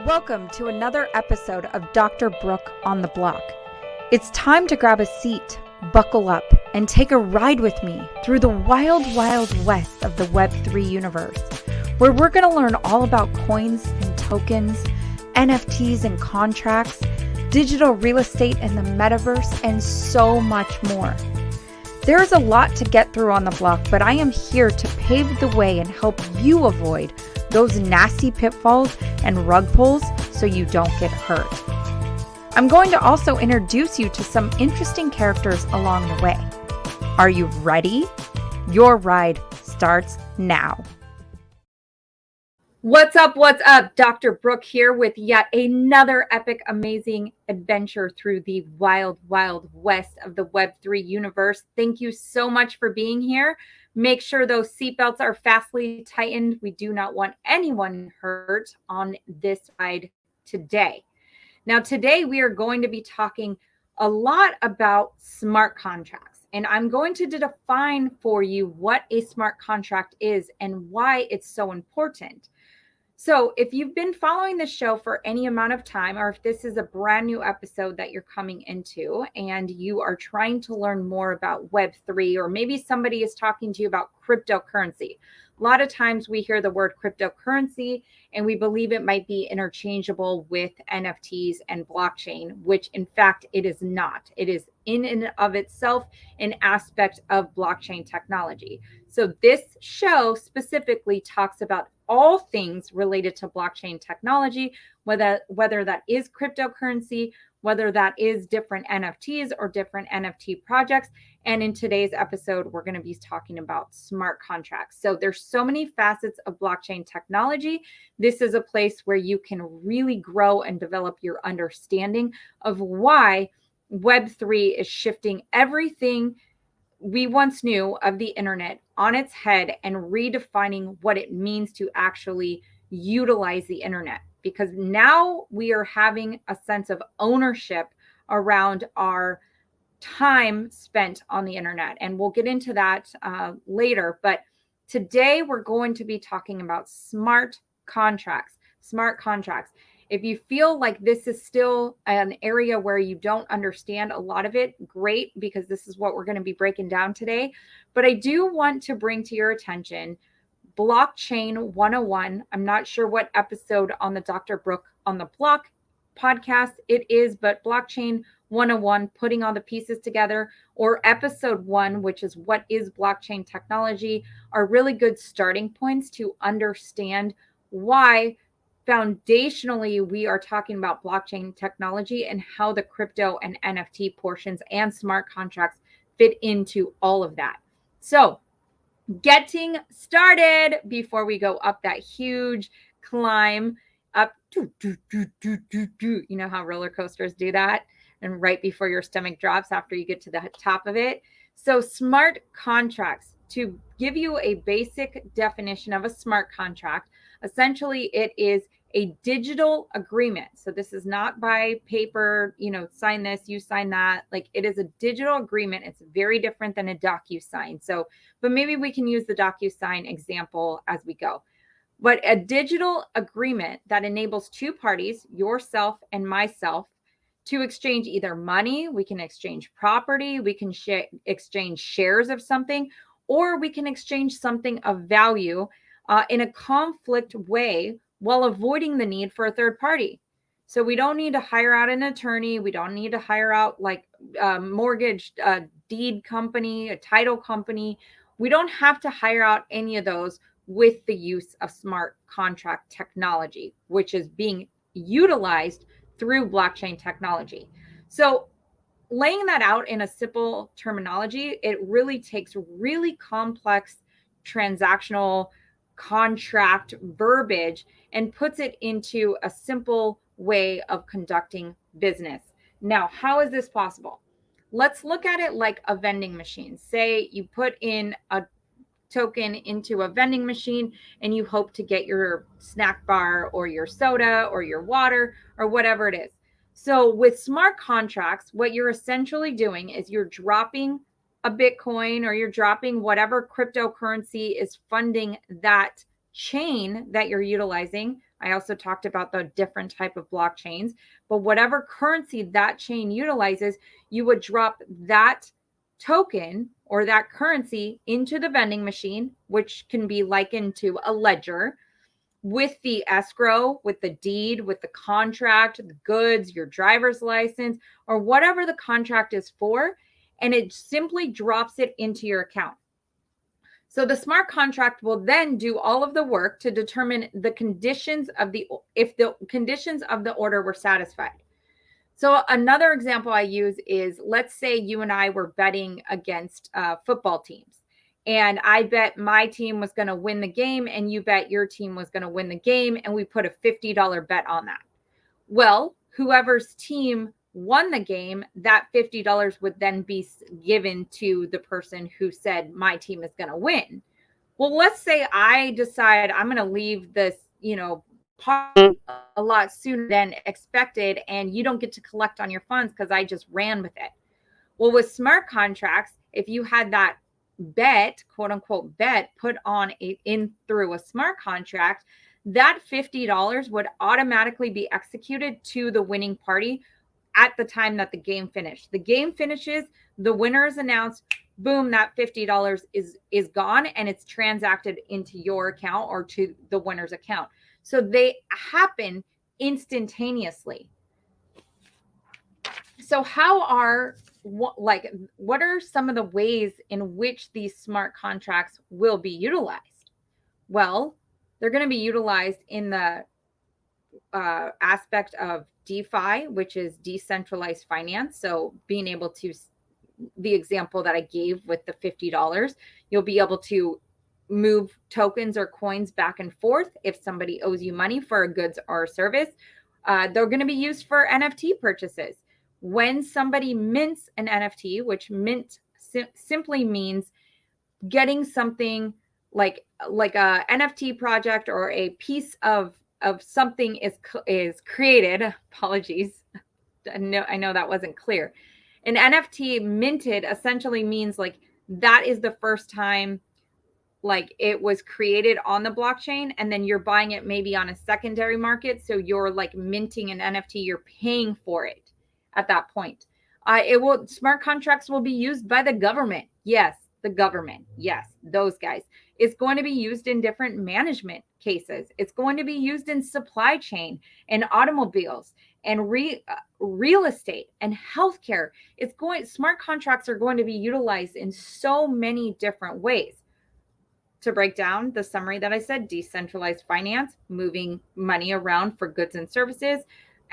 Welcome to another episode of Dr. Brooke on the Block. It's time to grab a seat, buckle up, and take a ride with me through the wild, wild west of the Web3 universe, where we're going to learn all about coins and tokens, NFTs and contracts, digital real estate and the metaverse, and so much more. There is a lot to get through on the block, but I am here to pave the way and help you avoid those nasty pitfalls and rug pulls so you don't get hurt. I'm going to also introduce you to some interesting characters along the way. Are you ready? Your ride starts now. What's up? Dr. Brooke here with yet another epic, amazing adventure through the wild, wild west of the Web3 universe. Thank you so much for being here. Make sure those seatbelts are fastly tightened. We do not want anyone hurt on this ride today. Now, today we are going to be talking a lot about smart contracts, and I'm going to define for you what a smart contract is and why it's so important. So if you've been following the show for any amount of time, or if this is a brand new episode that you're coming into and you are trying to learn more about Web3, or maybe somebody is talking to you about cryptocurrency. A lot of times we hear the word cryptocurrency and we believe it might be interchangeable with NFTs and blockchain, which in fact it is not. It is in and of itself an aspect of blockchain technology. So this show specifically talks about all things related to blockchain technology, whether that is cryptocurrency, whether that is different NFTs or different NFT projects. And in today's episode, we're going to be talking about smart contracts. So there's so many facets of blockchain technology. This is a place where you can really grow and develop your understanding of why Web3 is shifting everything we once knew of the internet on its head and redefining what it means to actually utilize the internet. Because now we are having a sense of ownership around our time spent on the internet. And we'll get into that later. But today we're going to be talking about smart contracts. Smart contracts. If you feel like this is still an area where you don't understand a lot of it, great, because this is what we're going to be breaking down today. But I do want to bring to your attention Blockchain 101. I'm not sure what episode on the Dr. Brooke on the Block podcast it is, but Blockchain 101, putting all the pieces together, or episode 1, which is what is blockchain technology, are really good starting points to understand why foundationally we are talking about blockchain technology and how the crypto and NFT portions and smart contracts fit into all of that. So getting started before we go up that huge climb up, you know how roller coasters do that? And right before your stomach drops after you get to the top of it. So smart contracts, to give you a basic definition of a smart contract, essentially it is a digital agreement. So this is not by paper, sign this, you sign that. Like, it is a digital agreement. It's very different than a DocuSign. So, but maybe we can use the DocuSign example as we go. But a digital agreement that enables two parties, yourself and myself, to exchange either money, we can exchange property, we can exchange shares of something, or we can exchange something of value in a conflict way while avoiding the need for a third party. So we don't need to hire out an attorney. We don't need to hire out like a mortgage deed company, a title company. We don't have to hire out any of those with the use of smart contract technology, which is being utilized through blockchain technology. So laying that out in a simple terminology, it really takes really complex transactional contract verbiage and puts it into a simple way of conducting business. Now, how is this possible? Let's look at it like a vending machine. Say you put in a token into a vending machine and you hope to get your snack bar or your soda or your water or whatever it is. So with smart contracts, what you're essentially doing is you're dropping a Bitcoin or you're dropping whatever cryptocurrency is funding that chain that you're utilizing, I also talked about the different type of blockchains, but whatever currency that chain utilizes, you would drop that token or that currency into the vending machine, which can be likened to a ledger, with the escrow, with the deed, with the contract, the goods, your driver's license, or whatever the contract is for, and it simply drops it into your account. So the smart contract will then do all of the work to determine the conditions of if the conditions of the order were satisfied. So another example I use is, let's say you and I were betting against football teams, and I bet my team was going to win the game and you bet your team was going to win the game, and we put a $50 bet on that. Well, whoever's team won the game, that $50 would then be given to the person who said my team is going to win. Well, let's say I decide I'm going to leave this, party a lot sooner than expected, and you don't get to collect on your funds because I just ran with it. Well, with smart contracts, if you had that bet, quote unquote bet, put on in through a smart contract, that $50 would automatically be executed to the winning party at the time that the game finished. The game finishes, the winner is announced, boom, that $50 is gone, and it's transacted into your account or to the winner's account. So they happen instantaneously. So what are some of the ways in which these smart contracts will be utilized? Well, they're going to be utilized in the aspect of DeFi, which is decentralized finance. So being able to, the example that I gave with the $50, you'll be able to move tokens or coins back and forth if somebody owes you money for a goods or a service. They're going to be used for NFT purchases. When somebody mints an NFT, which mint simply means getting something like a NFT project or a piece of something is created. Apologies. I know that wasn't clear. An NFT minted essentially means like that is the first time like it was created on the blockchain, and then you're buying it maybe on a secondary market. So you're like minting an NFT, you're paying for it at that point. Smart contracts will be used by the government. Yes, the government. Yes, those guys. It's going to be used in different management cases. It's going to be used in supply chain and automobiles and real estate and healthcare. Smart contracts are going to be utilized in so many different ways. To break down the summary that I said, decentralized finance, moving money around for goods and services,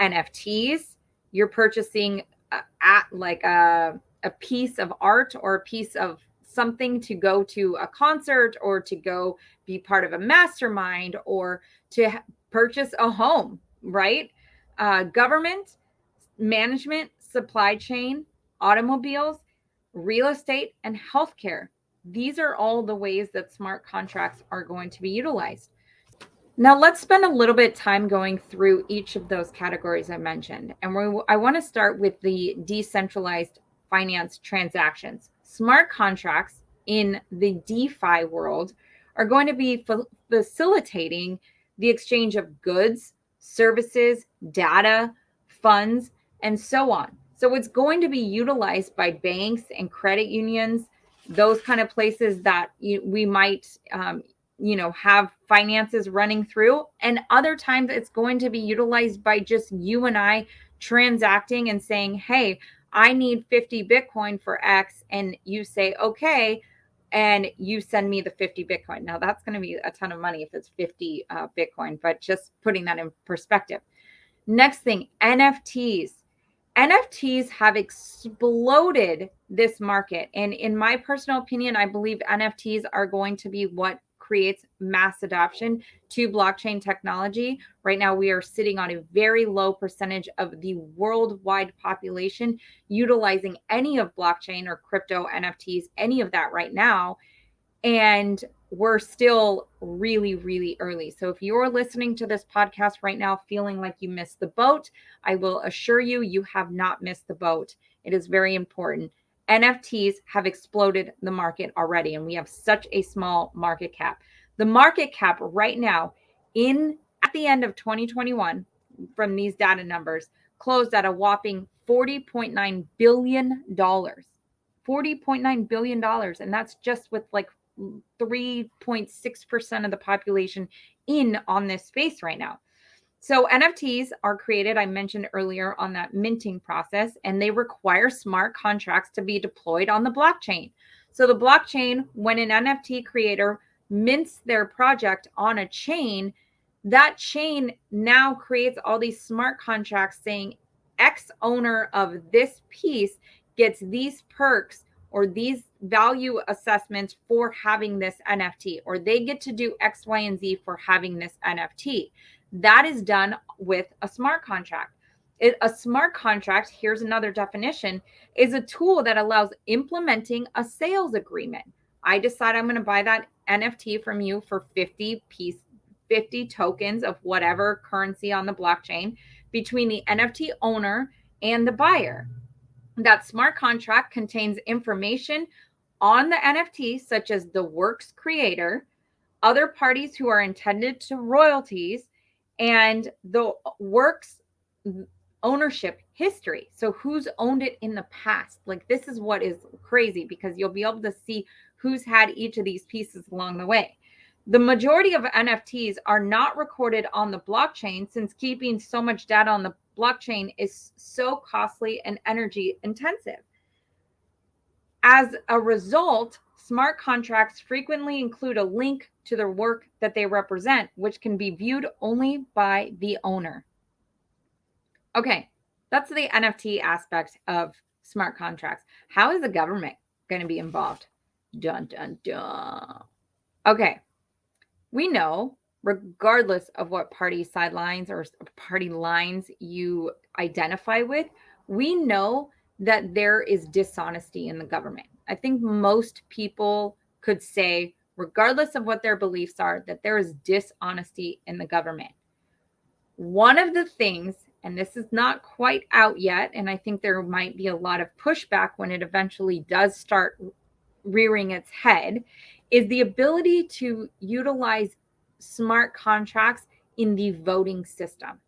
NFTs, you're purchasing a piece of art or a piece of something to go to a concert or to go be part of a mastermind or to purchase a home, right? Government, management, supply chain, automobiles, real estate, and healthcare. These are all the ways that smart contracts are going to be utilized. Now, let's spend a little bit of time going through each of those categories I mentioned. And I want to start with the decentralized finance transactions. Smart contracts in the DeFi world are going to be facilitating the exchange of goods, services, data, funds, and so on. So it's going to be utilized by banks and credit unions, those kind of places that we might have finances running through. And other times it's going to be utilized by just you and I transacting and saying, hey, I need 50 Bitcoin for X. And you say, okay. And you send me the 50 Bitcoin. Now that's going to be a ton of money if it's 50 Bitcoin, but just putting that in perspective. Next thing, NFTs. NFTs have exploded this market. And in my personal opinion, I believe NFTs are going to be what creates mass adoption to blockchain technology. Right now, we are sitting on a very low percentage of the worldwide population utilizing any of blockchain or crypto NFTs, any of that right now. And we're still really, really early. So if you're listening to this podcast right now feeling like you missed the boat, I will assure you, you have not missed the boat. It is very important. NFTs have exploded the market already, and we have such a small market cap. The market cap right now at the end of 2021, from these data numbers, closed at a whopping $40.9 billion. $40.9 billion. And that's just with like 3.6% of the population in on this space right now. So NFTs are created, I mentioned earlier, on that minting process, and they require smart contracts to be deployed on the blockchain. So the blockchain, when an NFT creator mints their project on a chain, that chain now creates all these smart contracts saying X owner of this piece gets these perks or these value assessments for having this NFT, or they get to do X, Y, and Z for having this NFT. That is done with a smart contract. A smart contract, here's another definition, is a tool that allows implementing a sales agreement. I decide I'm going to buy that NFT from you for 50 tokens of whatever currency on the blockchain between the NFT owner and the buyer. That smart contract contains information on the NFT, such as the work's creator, other parties who are intended to royalties, and the work's ownership history. So who's owned it in the past? Like, this is what is crazy, because you'll be able to see who's had each of these pieces along the way. The majority of NFTs are not recorded on the blockchain, since keeping so much data on the blockchain is so costly and energy intensive. As a result, smart contracts frequently include a link to the work that they represent, which can be viewed only by the owner. Okay, that's the NFT aspect of smart contracts. How is the government going to be involved? Dun, dun, dun. Okay, we know, regardless of what party sidelines or party lines you identify with, we know that there is dishonesty in the government. I think most people could say, regardless of what their beliefs are, that there is dishonesty in the government. One of the things, and this is not quite out yet, and I think there might be a lot of pushback when it eventually does start rearing its head, is the ability to utilize smart contracts in the voting system.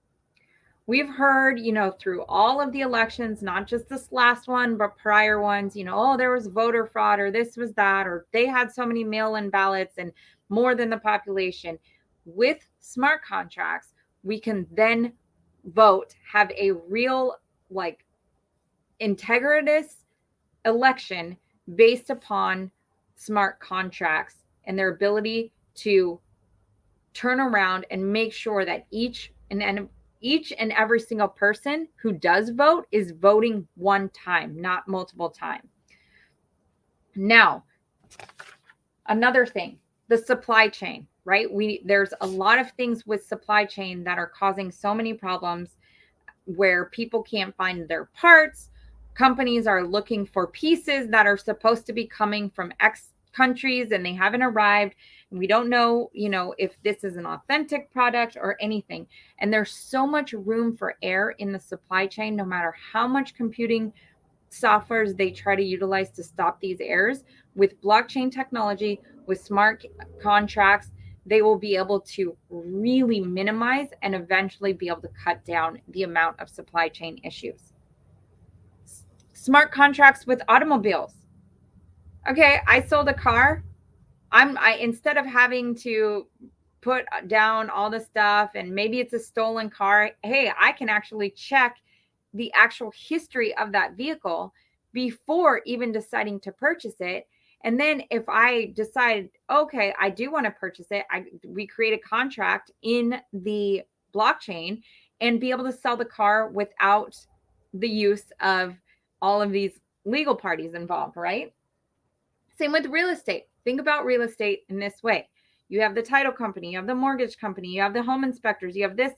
We've heard, through all of the elections, not just this last one, but prior ones, oh, there was voter fraud, or this was that, or they had so many mail-in ballots and more than the population. With smart contracts, we can then vote, have a real, integritous election based upon smart contracts and their ability to turn around and make sure that each and every single person who does vote is voting one time, not multiple times. Now, another thing, the supply chain, right? There's a lot of things with supply chain that are causing so many problems, where people can't find their parts. Companies are looking for pieces that are supposed to be coming from X countries and they haven't arrived. And we don't know, if this is an authentic product or anything. And there's so much room for error in the supply chain, no matter how much computing softwares they try to utilize to stop these errors. With blockchain technology, with smart contracts, they will be able to really minimize and eventually be able to cut down the amount of supply chain issues. Smart contracts with automobiles. Okay, I sold a car. I instead of having to put down all the stuff and maybe it's a stolen car, hey, I can actually check the actual history of that vehicle before even deciding to purchase it. And then if I decide, okay, I do want to purchase it, we create a contract in the blockchain and be able to sell the car without the use of all of these legal parties involved, right? Same with real estate. Think about real estate in this way. You have the title company, you have the mortgage company, you have the home inspectors, you have this.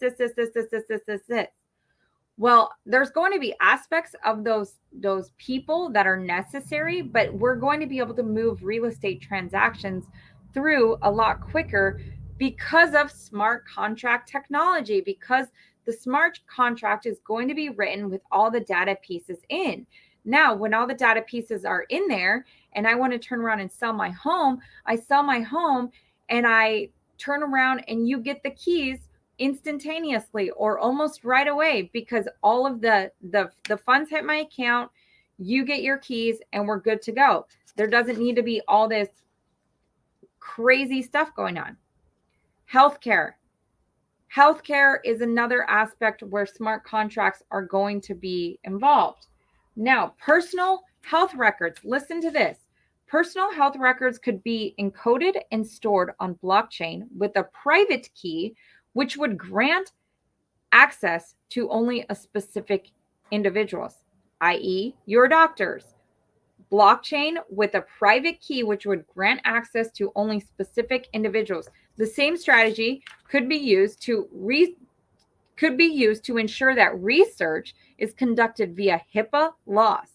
Well, there's going to be aspects of those people that are necessary, but we're going to be able to move real estate transactions through a lot quicker because of smart contract technology, because the smart contract is going to be written with all the data pieces in. Now, when all the data pieces are in there and I want to turn around and sell my home, I sell my home and I turn around and you get the keys instantaneously or almost right away, because all of the funds hit my account, you get your keys, and we're good to go. There doesn't need to be all this crazy stuff going on. Healthcare. Healthcare is another aspect where smart contracts are going to be involved. Now, personal health records. Listen to this. Personal health records could be encoded and stored on blockchain with a private key, which would grant access to only a specific individuals, i.e., your doctors. Blockchain with a private key, which would grant access to only specific individuals. The same strategy could be used to ensure that research is conducted via HIPAA laws,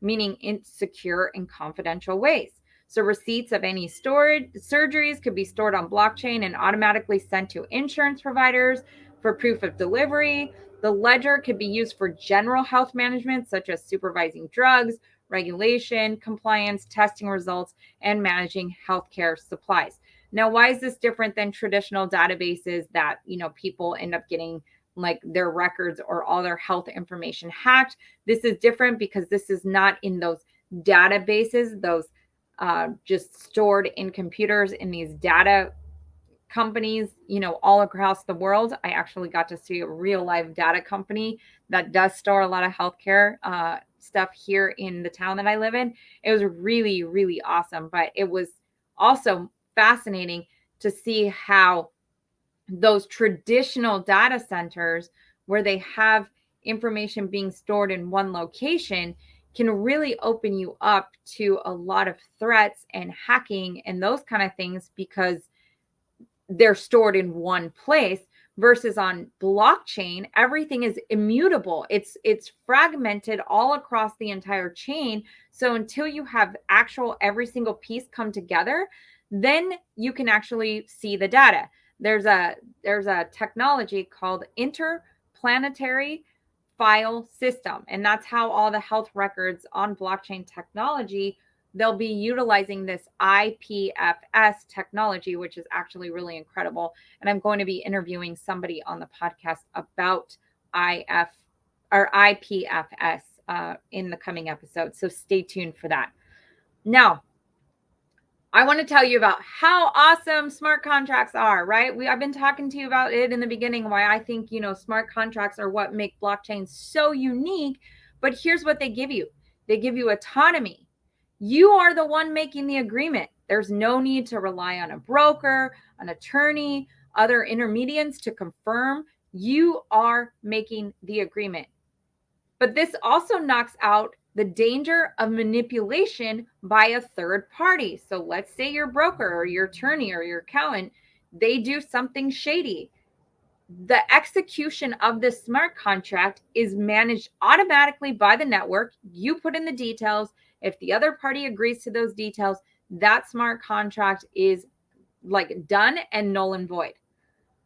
meaning in secure and confidential ways. So receipts of any surgeries could be stored on blockchain and automatically sent to insurance providers for proof of delivery. The ledger could be used for general health management, such as supervising drugs, regulation, compliance, testing results, and managing healthcare supplies. Now, why is this different than traditional databases that, people end up getting like their records or all their health information hacked? This is different because this is not in those databases, those just stored in computers in these data companies, all across the world. I actually got to see a real live data company that does store a lot of healthcare stuff here in the town that I live in. It was really, really awesome, but it was also fascinating to see how those traditional data centers where they have information being stored in one location can really open you up to a lot of threats and hacking and those kind of things, because they're stored in one place. Versus on blockchain, everything is immutable. It's fragmented all across the entire chain. So until you have actual every single piece come together, then you can actually see the data. There's a technology called interplanetary file system, and that's how all the health records on blockchain technology, they'll be utilizing this IPFS technology, which is actually really incredible. And I'm going to be interviewing somebody on the podcast about IPFS in the coming episode. So stay tuned for that. Now, I want to tell you about how awesome smart contracts are, right? I've been talking to you about it in the beginning, why I think, smart contracts are what make blockchain so unique. But here's what they give you. They give you autonomy. You are the one making the agreement. There's no need to rely on a broker, an attorney, other intermediaries to confirm. You are making the agreement. But this also knocks out the danger of manipulation by a third party. So let's say your broker or your attorney or your accountant, they do something shady. The execution of this smart contract is managed automatically by the network. You put in the details. If the other party agrees to those details, that smart contract is like done and null and void.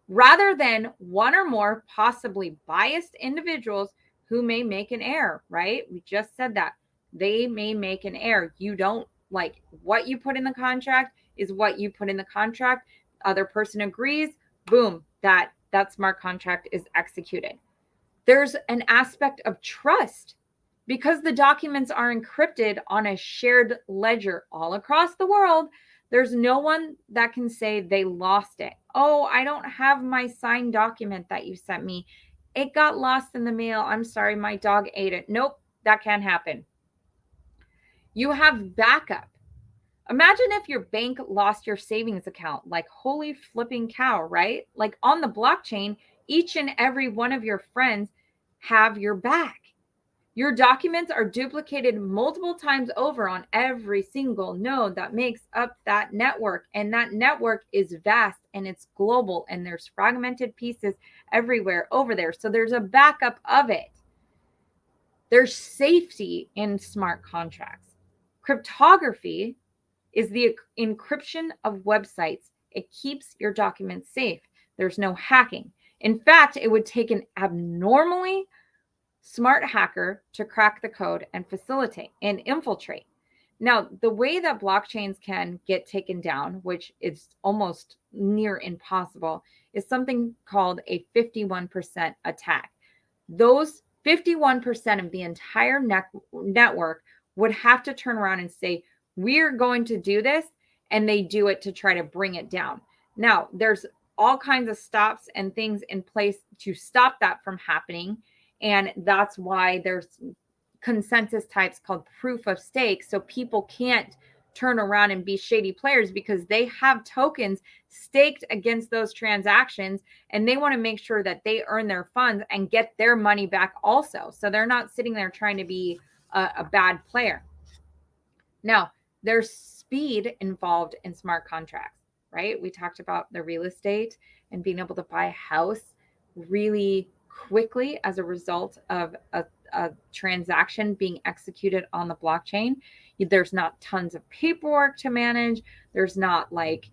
Rather than one or more possibly biased individuals who may make an error, right? We just said that. They may make an error. You don't like what you put in the contract is what you put in the contract. Other person agrees, boom, that smart contract is executed. There's an aspect of trust because the documents are encrypted on a shared ledger all across the world. There's no one that can say they lost it. Oh, I don't have my signed document that you sent me. It got lost in the mail. I'm sorry, my dog ate it. Nope, that can't happen. You have backup. Imagine if your bank lost your savings account, like holy flipping cow, right? Like on the blockchain, each and every one of your friends have your back. Your documents are duplicated multiple times over on every single node that makes up that network. And that network is vast and it's global and there's fragmented pieces everywhere over there. So there's a backup of it. There's safety in smart contracts. Cryptography is the encryption of websites. It keeps your documents safe. There's no hacking. In fact, it would take an abnormally smart hacker to crack the code and facilitate and infiltrate. Now, the way that blockchains can get taken down, which is almost near impossible, is something called a 51% attack. Those 51% of the entire network would have to turn around and say, we're going to do this, and they do it to try to bring it down. Now, there's all kinds of stops and things in place to stop that from happening, and that's why there's consensus types called proof of stake, so people can't turn around and be shady players because they have tokens staked against those transactions, and they want to make sure that they earn their funds and get their money back also. So they're not sitting there trying to be a bad player. Now, there's speed involved in smart contracts, right? We talked about the real estate and being able to buy a house really quickly as a result of a transaction being executed on the blockchain. There's not tons of paperwork to manage. There's not like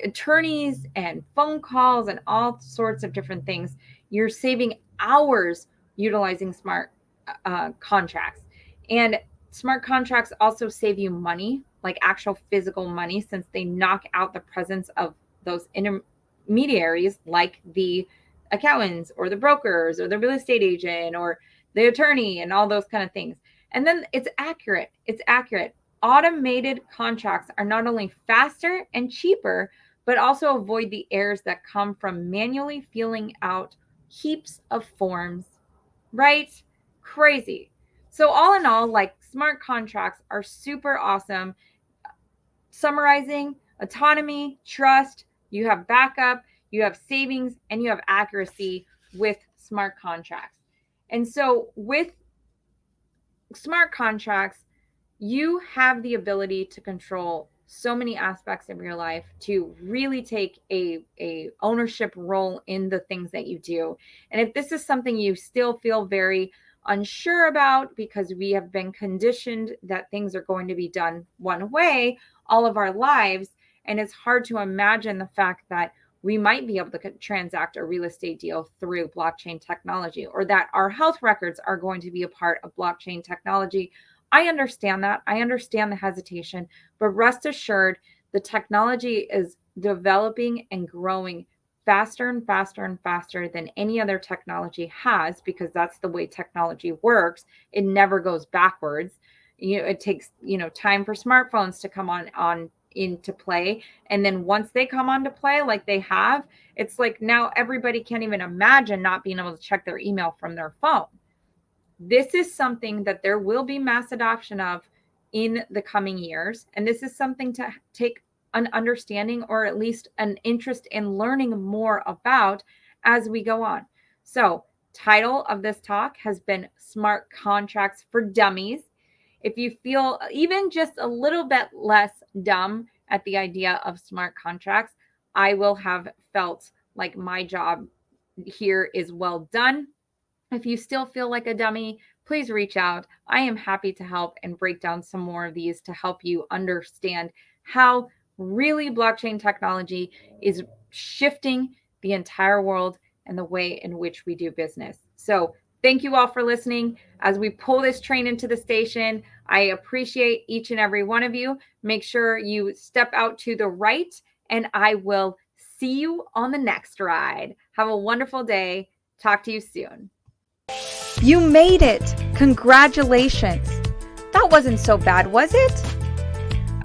attorneys and phone calls and all sorts of different things. You're saving hours utilizing smart contracts. And smart contracts also save you money, like actual physical money, since they knock out the presence of those intermediaries like the accountants or the brokers or the real estate agent or the attorney and all those kind of things. And then it's accurate. It's accurate. Automated contracts are not only faster and cheaper, but also avoid the errors that come from manually filling out heaps of forms, right? Crazy. So all in all, like, smart contracts are super awesome. Summarizing: autonomy, trust, you have backup, you have savings, and you have accuracy with smart contracts. And so with smart contracts, you have the ability to control so many aspects of your life, to really take a ownership role in the things that you do. And if this is something you still feel very unsure about, because we have been conditioned that things are going to be done one way all of our lives, and it's hard to imagine the fact that we might be able to transact a real estate deal through blockchain technology, or that our health records are going to be a part of blockchain technology. I understand that. I understand the hesitation, but rest assured, the technology is developing and growing faster and faster and faster than any other technology has, because that's the way technology works. It never goes backwards. It takes, time for smartphones to come on into play. And then once they come onto play, like they have, it's like now everybody can't even imagine not being able to check their email from their phone. This is something that there will be mass adoption of in the coming years. And this is something to take an understanding, or at least an interest in learning more about as we go on. So, title of this talk has been Smart Contracts for Dummies. If you feel even just a little bit less dumb at the idea of smart contracts, I will have felt like my job here is well done. If you still feel like a dummy, please reach out. I am happy to help and break down some more of these to help you understand how really blockchain technology is shifting the entire world and the way in which we do business. So thank you all for listening. As we pull this train into the station, I appreciate each and every one of you. Make sure you step out to the right, and I will see you on the next ride. Have a wonderful day. Talk to you soon. You made it. Congratulations. That wasn't so bad, was it?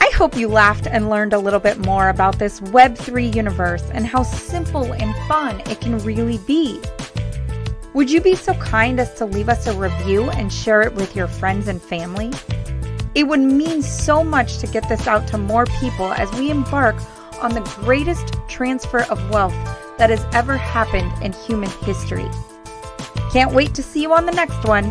I hope you laughed and learned a little bit more about this Web3 universe and how simple and fun it can really be. Would you be so kind as to leave us a review and share it with your friends and family? It would mean so much to get this out to more people as we embark on the greatest transfer of wealth that has ever happened in human history. Can't wait to see you on the next one.